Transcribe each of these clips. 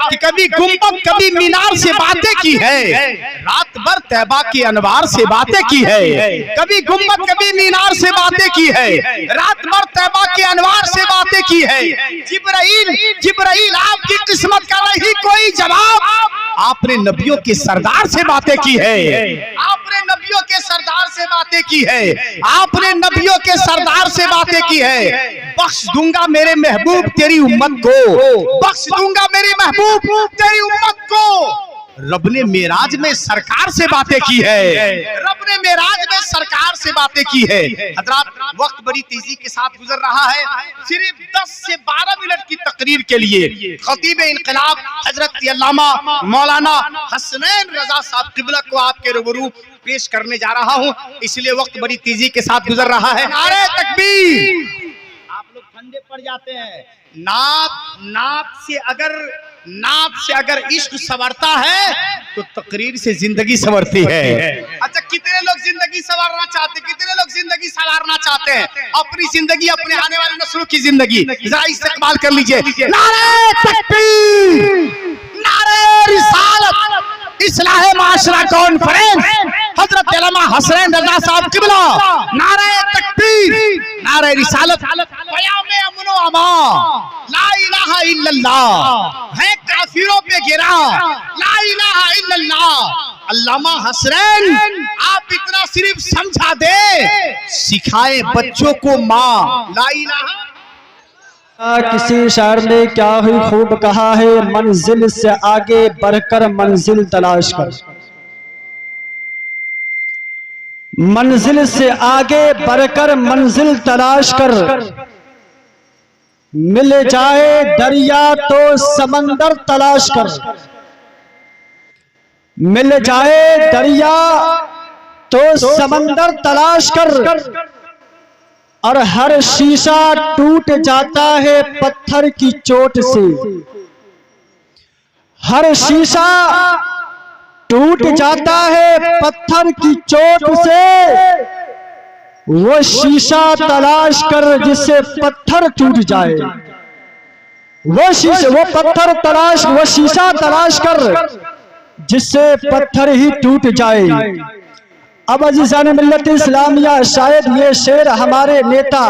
کہ کبھی گنبد کبھی مینار سے باتیں کی ہے، رات بھر طیبہ کے انوار سے باتیں کی ہے، کبھی گنبد کبھی مینار سے باتیں کی ہے، رات بھر طیبہ کے انوار سے باتیں کی ہے۔ جبرائیل آپ کی قسمت کا نہیں کوئی جواب، آپ نے نبیوں کے سردار سے باتیں کی ہے، آپ نے نبیوں کے سردار سے باتیں کی ہے، آپ نے نبیوں کے سردار سے باتیں کی ہے۔ بخش دوں گا میرے محبوب تیری امت کو، بخش دوں گا میری محبوب تیری امت کو۔ رب نے معراج میں سرکار سے باتیں کی ہے، رب نے معراج میں سرکار سے باتیں کی ہے۔ حضرات وقت بڑی تیزی کے ساتھ گزر رہا ہے، صرف 10 سے 12 منٹ کی تقریر کے لیے خطیب انقلاب حضرت علامہ مولانا حسنین رضا صاحب قبلہ کو آپ کے روبرو پیش کرنے جا رہا ہوں، اس لیے وقت بڑی تیزی کے ساتھ گزر رہا ہے۔ نعرہ تکبیر! آپ لوگ ٹھنڈے پڑ جاتے ہیں۔ نعت سے اگر عشق سنورتا ہے تو تقریر سے زندگی سنورتی ہے۔ اچھا کتنے لوگ زندگی سنوارنا چاہتے ہیں، کتنے لوگ زندگی سنوارنا چاہتے ہیں؟ اپنی زندگی، اپنے آنے والی نسلوں کی زندگی ذرا استقبال کر لیجئے۔ نعرہ تکبیر! نعرہ رسالت! اصلاح معاشرہ کانفرنس حضرت علامہ حسنین رضا صاحب قبلہ، نعرہ تکبیر، نعرہ رسالت، قیام امن و امان، لا الہ الا اللہ ہے کافروں پہ گرا، لا الہ الا اللہ۔ علامہ حسنین آپ اتنا صرف سمجھا دے، سکھائے بچوں کو ماں، لا الہ۔ کسی شاعر نے کیا ہی خوب کہا ہے، منزل سے آگے بڑھ کر منزل تلاش کر، منزل سے آگے بڑھ کر منزل تلاش کر، مل جائے دریا تو سمندر تلاش کر، مل جائے دریا تو سمندر تلاش کر، اور ہر شیشہ ٹوٹ جاتا ہے پتھر کی چوٹ سے، ہر شیشہ ٹوٹ جاتا ہے پتھر کی چوٹ سے، وہ شیشہ تلاش کر جس سے پتھر ٹوٹ جائے، وہ شیشہ تلاش کر جس سے پتھر ہی ٹوٹ جائے۔ اب عزیزان ملت اسلامیہ، شاید یہ شعر ہمارے نیتا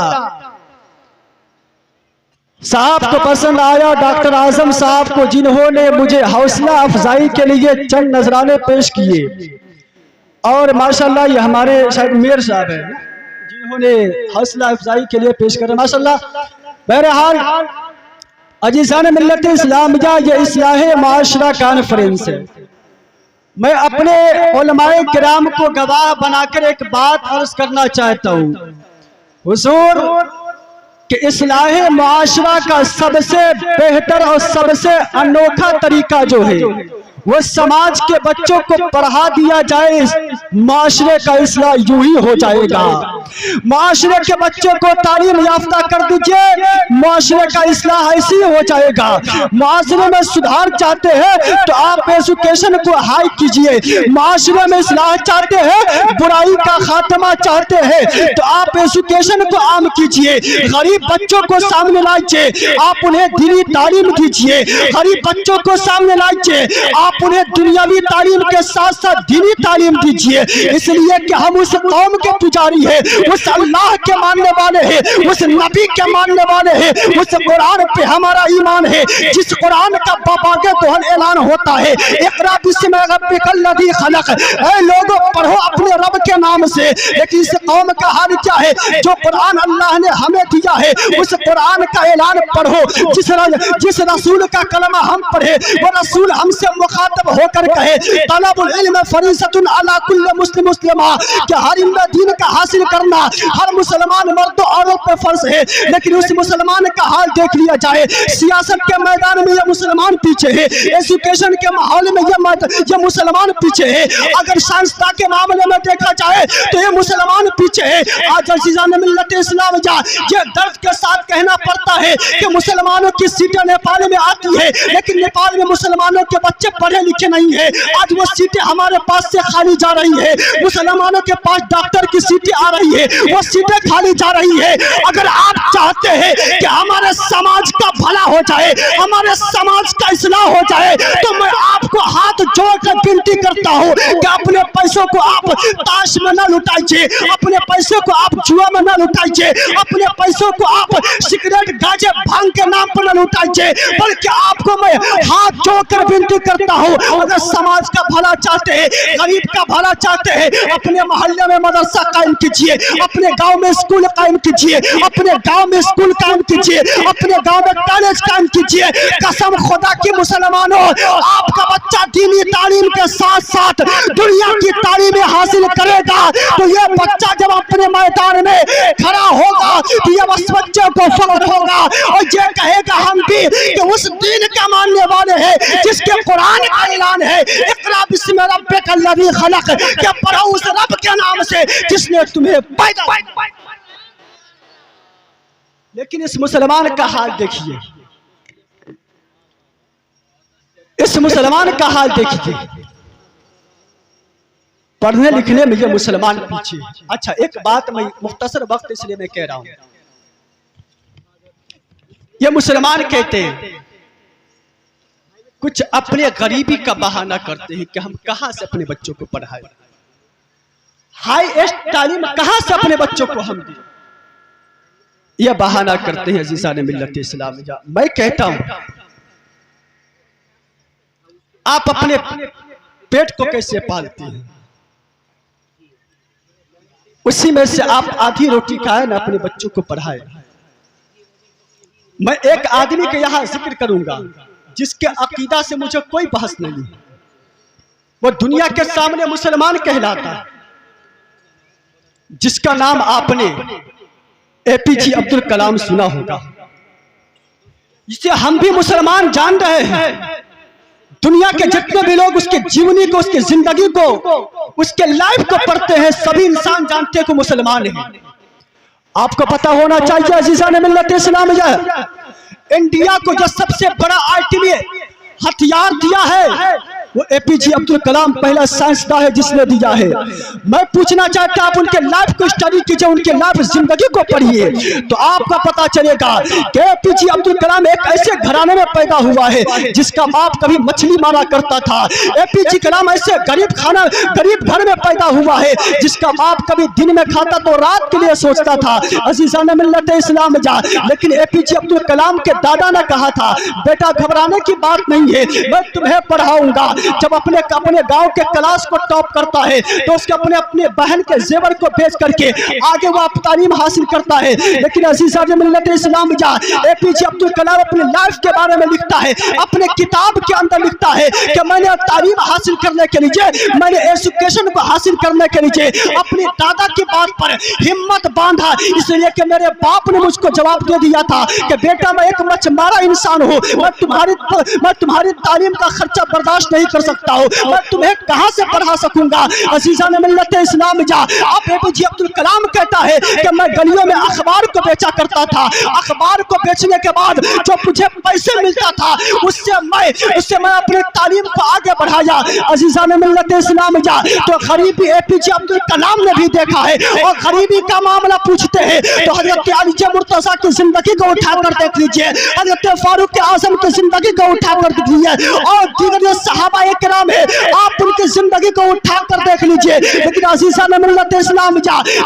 صاحب کو پسند آیا، ڈاکٹر اعظم صاحب کو، جنہوں نے مجھے حوصلہ افزائی کے لیے چند نذرانے پیش کیے، اور ماشاءاللہ یہ ہمارے شاید میر صاحب ہیں جنہوں نے حوصلہ افزائی کے لیے پیش کرا، ماشاءاللہ۔ بہرحال عزیزان ملت اسلامیہ، یہ اصلاح معاشرہ کانفرنس ہے۔ میں اپنے علماء کرام کو گواہ بنا کر ایک بات عرض کرنا چاہتا ہوں، حضور، کہ اصلاح معاشرہ کا سب سے بہتر اور سب سے انوکھا طریقہ جو ہے وہ سماج کے بچوں کو پڑھا دیا جائے، معاشرے کا اصلاح یوں ہی ہو جائے گا۔ معاشرے کے بچوں کو تعلیم یافتہ کر دیجئے، معاشرے کا اصلاح ایسی ہو جائے گا۔ معاشرے میں سدھار چاہتے ہیں تو آپ ایجوکیشن کو ہائی کیجئے، معاشرے میں اصلاح چاہتے ہیں، برائی کا خاتمہ چاہتے ہیں تو آپ ایجوکیشن کو عام کیجئے، غریب بچوں کو سامنے لائیے، آپ انہیں دینی تعلیم دیجئے، غریب بچوں کو سامنے لائیے، آپ انہیں دنیاوی تعلیم کے ساتھ ساتھ دینی تعلیم دیجئے، اس لیے کہ ہم اس قوم کے پجاری ہیں، اس اللہ کے ماننے والے ہیں، اس نبی کے ماننے والے ہیں، اس قرآن پہ ہمارا ایمان ہے جس قرآن کا باباگے دوہن اعلان ہوتا ہے، اقرأ باسم ربک الذی خلق۔ اے لوگوں پڑھو اپنے رب کے نام سے، لیکن اس قوم کا حال کیا ہے؟ جو قرآن اللہ نے ہمیں دیا ہے اس قرآن کا اعلان پڑھو، جس رسول کا کلمہ ہم پڑھے وہ رسول ہم سے مخاطب ہو کر کہے طلب العلم فریضۃ علی کل مسلم مسلمہ، کہ ہر علم دین کا حاصل کرنا ہر مسلمان مرد و عورت پر فرض ہے، لیکن اس مسلمان کا حال دیکھ لیا جائے، سیاست کے میدان میں یہ مسلمان پیچھے ہے، ایجوکیشن کے ماحول میں یہ مسلمان پیچھے ہے، اگر سائنسداں کے معاملے میں دیکھا جائے تو یہ مسلمان پیچھے ہے۔ آج عزیزان ملت اسلام یہ درد کے ساتھ کہنا پڑتا ہے کہ مسلمانوں کی سیٹیں نیپال میں آتی ہے، لیکن نیپال میں مسلمانوں کے بچے पढ़े लिखे नहीं है, आज वो सीटें हमारे पास से खाली जा रही है। मुसलमानों के पास डॉक्टर की सीटें आ रही है, वो सीटें खाली जा रही है। अगर आप चाहते हैं कि हमारे समाज का भला हो जाए, हमारे समाज का इस्लाह हो जाए, तो मैं आपको हाथ जोड़कर विनती करता हूँ कि अपने पैसों को आप ताश में न लुटाइए, अपने पैसों को आप जुआ में न लुटाइए, अपने पैसों को आप सिगरेट गांजे भांग के नाम पर न लुटाइए, बल्कि आपको मैं हाथ जोड़कर विनती करता हूँ, अगर समाज का भला चाहते हैं, गरीब का भला चाहते हैं, अपने मोहल्ले में मदरसा कायम कीजिए, अपने गांव में स्कूल कायम कीजिए, अपने गांव में स्कूल कायम कीजिए, अपने गांव में कॉलेज कायम कीजिए। कसम खुदा की मुसलमानों, आपका बच्चा दीनी तालीम के साथ साथ दुनिया की तालीमें हासिल करेगा तो ये बच्चा जब अपने मैदान में खड़ा होगा तो ये उस बच्चे को फख्र होगा और ये कहेगा हम भी कि उस दीन का मानने वाले हैं जिसके कुरान का ऐलान है, इक़रा बिस्मि रब्बिकल लज़ी खलक़, कि पढ़ो उस रब के नाम से जिसने तुम्हें पैदा। लेकिन इस मुसलमान का हाल देखिए, इस मुसलमान का हाल देखिए, पढ़ने लिखने में ये मुसलमान पीछे। अच्छा, एक बात मैं मुख्तसर वक्त इसलिए मैं कह रहा हूं, ये मुसलमान कहते हैं कुछ अपने गरीबी का बहाना करते हैं कि हम कहां से अपने बच्चों को पढ़ाएं, हाईएस्ट तालीम कहां से अपने बच्चों को हम दें, यह बहाना करते हैं अज़ीज़ान मिल्लत इस्लाम। मैं कहता हूं आप अपने पेट को कैसे पालते हैं, उसी में से आप आधी रोटी खाए ना अपने बच्चों को पढ़ाए। मैं एक आदमी के यहां जिक्र करूंगा जिसके अकीदा से मुझे कोई बहस नहीं, वो दुनिया के सामने मुसलमान कहलाता है, जिसका नाम आपने एपीजे अब्दुल कलाम सुना होगा। इसे हम भी मुसलमान जान रहे हैं। दुनिया के जितने भी लोग उसके जीवनी को, उसकी जिंदगी को, उसके लाइफ को पढ़ते हैं, सभी इंसान जानते हैं कि मुसलमान है। आपको पता होना चाहिए अज़ीज़ान मिल्लत इस्लाम, इंडिया को जो सबसे बड़ा आर्टिलरी हथियार दिया है वो एपीजे अब्दुल कलाम पहला साइंसदान है जिसने दिया है। मैं पूछना चाहता हूं, आप उनके लाइफ को स्टडी कीजिए, उनके लाइफ जिंदगी को पढ़िए तो आपका पता चलेगा कि एपीजे अब्दुल कलाम एक ऐसे घराने में पैदा हुआ है जिसका बाप कभी मछली मारा करता था। एपीजे कलाम ऐसे गरीब घर में पैदा हुआ है जिसका बाप कभी दिन में खाता तो रात के लिए सोचता था। अज़ीज़ान मिल्लत इस्लाम, लेकिन एपीजे अब्दुल कलाम के दादा ने कहा था, बेटा घबराने की बात नहीं है, मैं तुम्हें पढ़ाऊंगा। जब अपने गांव के क्लास को टॉप करता है तो उसके अपने बहन के जेवर को बेच करके आगे वो तालीम हासिल करता है। लेकिन अज़ीज़ान मिल्लत इस्लाम, एपीजे अब्दुल कलाम अपनी लाइफ के बारे में लिखता है, अपने किताब के अंदर लिखता है कि मैंने तालीम हासिल करने के लिए, मैंने एजुकेशन को हासिल करने के लिए अपनी दादा की बात पर हिम्मत बांधा, इसलिए कि मेरे बाप ने मुझको जवाब दे दिया था कि बेटा मैं एक मछमारा इंसान हूँ, मैं तुम्हारी तालीम का खर्चा बर्दाश्त नहीं कर सकता हूँ, मैं तुम्हें कहां से पढ़ा सकूंगा। अज़ीज़ान मिल्लत इस्लाम, अब एपीजे अब्दुल कलाम कहता है कि मैं गलियों में अखबार को बेचा करता था, अखबार को बेचने के बाद जो मुझे पैसे मिलता था उससे मैं अपनी तालीम को आगे बढ़ाया। अज़ीज़ान मिल्लत इस्लाम, तो गरीबी एपीजे अब्दुल कलाम ने भी देखा है और गरीबी का मामला पूछते हैं तो हज़रत अली मुर्तज़ा की जिंदगी को उठाकर देख लीजिए, हज़रत फारूक आज़म की जिंदगी को उठाकर देख लीजिए और दीगर सहाबा किराम है, आप उनकी जिंदगी को उठाकर देख लीजिए। लेकिन अज़ीज़ान मिल्लत इस्लाम,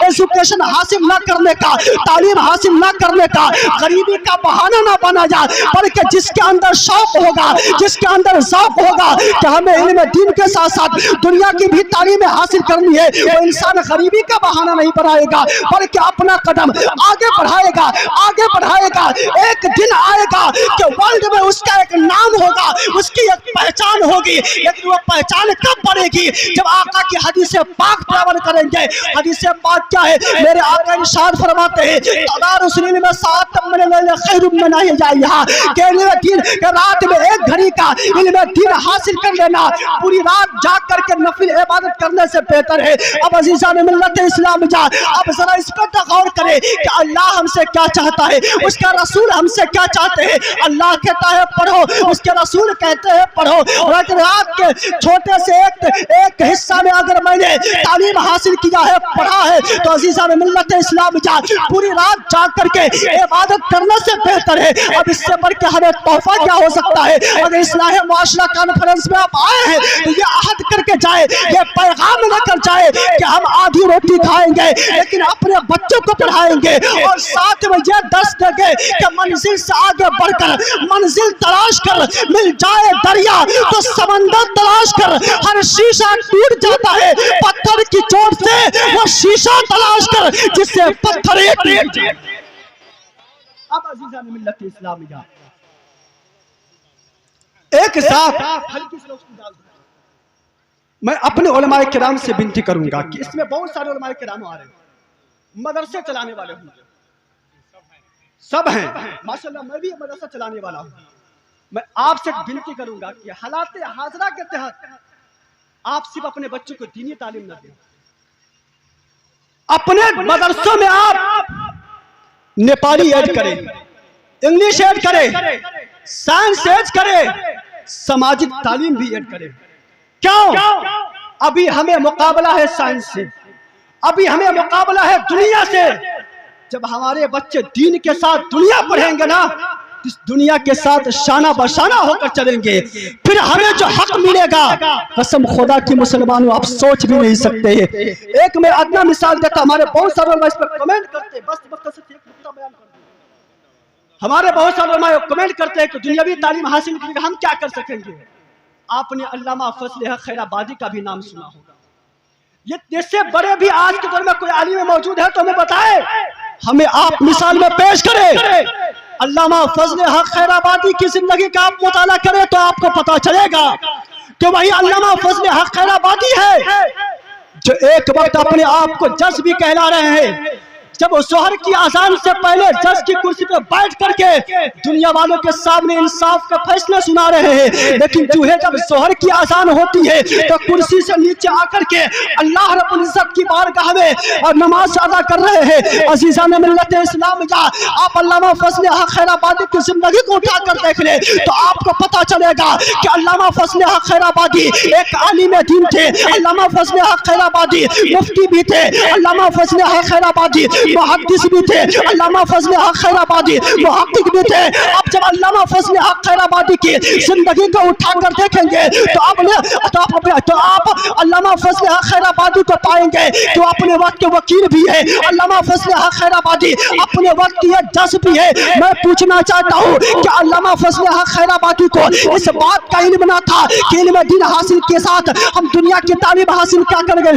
एजुकेशन हासिल न करने का, तालीम हासिल न करने का गरीबी का बहाना न बना जाए, बल्कि जिसके अंदर शौक होगा, जिसके अंदर ज़ौक़ होगा कि हमें इल्म दीन के साथ साथ दुनिया की भी तालीम हासिल करनी है, वो इंसान गरीबी का बहाना नहीं बनाएगा बल्कि अपना कदम आगे बढ़ाएगा, आगे बढ़ाएगा। एक दिन आएगा कि वर्ल्ड में उसका एक नाम होगा, उसकी एक पहचान होगी, लेकिन वो पहचान कब बनेगी? जब आका की हदीस पाक ट्रैवल करेंगे। हदीस पाक क्या है? मेरे आका इरशाद फरमाते हैं, तदारुसुल में सात मन खैरुम में नहीं जाए, यहाँ के दिन के रात में एक घड़ी का इल्म दीन हासिल कर लेना पूरी रात जाग करके नफिल इबादत करने से बेहतर है। अब अज़ीज़ान मिल्लत इस्लाम, अब जरा इस पर गौर करें कि अल्लाह हमसे क्या चाहता है, उसका रसूल हमसे क्या चाहते हैं। अल्लाह कहता है पढ़ो, उसके रसूल कहते हैं पढ़ो, लेकिन आपके छोटे से एक हिस्सा में अगर मैंने तालीम हासिल किया है, पढ़ा है, तो अजीज़ान मिल्लत इस्लाम जा पूरी रात जाग करके इबादत करने से बेहतर है। अब इससे बढ़ के हमें तोहफा क्या हो सकता है? अगर इस्लाह मुआशरा कॉन्फ्रेंस में आप आए हैं तो ये अहद करके जाए, ये पैगाम लेकर जाए कि हम आधी रोटी खाएंगे लेकिन अपने बच्चों को पढ़ाएंगे, और साथ में ये दर्श देंगे कि मंजिल से आगे बढ़कर मंजिल तलाश कर, मिल जाए दरिया तो समंदर तलाश कर, हर शीशा टूट जाता है पत्थर की चोट से, वो शीशा तलाश कर जिससे पत्थर एक टूट जाए। अब अजीज़ान मिल्लत इस्लामिया एक साथ हल्की सी रोशनी डाल दूं। मैं अपने उलमाए किराम से विनती करूंगा कि इसमें बहुत सारे उलमाए किराम आ रहे हैं, मदरसे चलाने वाले होंगे, सब हैं माशाल्लाह, मैं भी मदरसा चलाने वाला हूं। मैं आपसे विनती करूंगा कि हालात हाजरा के तहत आप सिर्फ अपने बच्चों को दीनी तालीम न दें, अपने मदरसों में आप नेपाली ऐड करें, इंग्लिश ऐड करें, साइंस ऐड करें, सामाजिक तालीम भी ऐड करें। क्यों? अभी हमें मुकाबला है साइंस से, अभी हमें मुकाबला है दुनिया से। जब हमारे बच्चे दीन के साथ दुनिया पढ़ेंगे ना, इस दुनिया के साथ शाना बशाना होकर चलेंगे, फिर हमें जो हक मिलेगा, कसम खुदा की मुसलमानों आप सोच भी नहीं सकते। एक मैं अदना मिसाल देता, हमारे बहुत सारे लोग इस पर कमेंट करते हैं, बस एक नुक्ता बयान कर दूं। हमारे बहुत सारे लोग कमेंट करते हैं कि दुनियावी तालीम हासिल करके हम क्या कर सकेंगे। आपने अल्लामा फजल हक खैराबादी का भी नाम सुना होगा। ये इससे बड़े भी आज के दौर में कोई आलिम मौजूद है तो हमें बताए, हमें आप मिसाल में पेश करें। अल्लामा फजल हक खैराबादी की जिंदगी का आप मुताला करें तो आपको पता चलेगा कि वही अल्लामा फजल हक खैराबादी है जो एक वक्त अपने आप को जज भी कहला रहे हैं। जब वो जोहर की आजान से पहले जज की कुर्सी पे बैठ करके दुनिया वालों के सामने इंसाफ का फैसला सुना रहे हैं, लेकिन चूहे जब जोहर की आजान होती है तो कुर्सी से नीचे आकर के अल्लाह रब्बुल इज्जत की बारगाह में और नमाज अदा कर रहे हैं। अजीज़ान मिल्लत इस्लाम या आप अल्लामा फजल हक खैराबादी की जिंदगी को उठाकर देख ले तो आपको पता चलेगा कि अल्लामा फजल हक खैराबादी एक आलिम दीन थे, अल्लामा फजल हक खैराबादी मुफ्ती भी थे, अल्लामा फजल हक खैराबादी मुहद्दिस भी थे, अल्लामा फजल हक खैराबादी मुहक्किक भी थे। अब जब अल्लामा फजल हक खैराबादी की जिंदगी को उठाकर देखेंगे तो आप अल्लामा फजल हक खैराबादी को पाएंगे जो अपने वक्त के वकील भी है, अल्लामा फजल हक खैराबादी अपने वक्त के जज भी है। मैं पूछना चाहता हूँ कि अल्लामा फजल हक खैराबादी को इस बात का इल्म ना था कि इल्म दीन हासिल के साथ हम दुनिया की तालीम हासिल क्या करेंगे,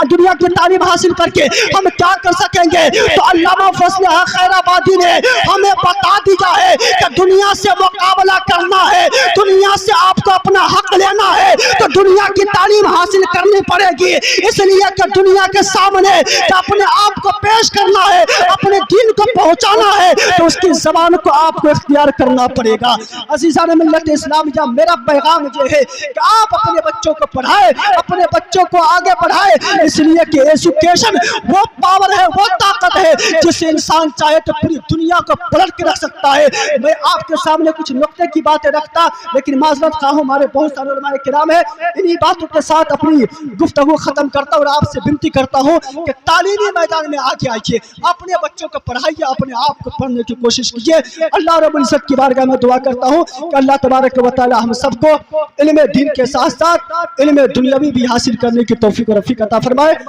दुनिया की तालीम हासिल करके हम क्या कर सकेंगे। तो अल्लामा फजल हक खैराबादी ने हमें बता दिया है कि दुनिया से मुकाबला करना है, दुनिया से आपको अपना हक लेना है तो दुनिया की तालीम हासिल करनी पड़ेगी। इसलिए कि दुनिया के सामने अपने आप को पेश करना है, अपने दीन को पहुंचाना है तो उसकी जबान को आपको इख्तियार करना पड़ेगा। अज़ीज़ान मिल्लत इस्लाम या मेरा पैगाम ये है कि आप अपने बच्चों को पढ़ाए, अपने बच्चों को आगे बढ़ाए, इसलिए कि एजुकेशन वो पावर है, वो ताकत है जिससे इंसान चाहे तो पूरी दुनिया को पलट के रख सकता है। मैं आपके सामने कुछ नुक्ते की बातें रखता, लेकिन माजरत खाऊं हमारे बहुत सारे उलमाए किराम है, इन्हीं बातों के साथ अपनी गुफ्तगू खत्म करता और आपसे विनती करता हूं कि तालीमी मैदान में आके आइए, अपने बच्चों को पढ़ाइए, अपने आप को पढ़ने की कोशिश कीजिए। अल्लाह रब्बुल इज्जत की बारगाह में दुआ करता हूं कि अल्लाह तबारक व तआला हम सबको इल्म दीन के साथ साथ इल्म दुनियावी भी हासिल करने की तौफीक और रफ़ीक अता फरमाए।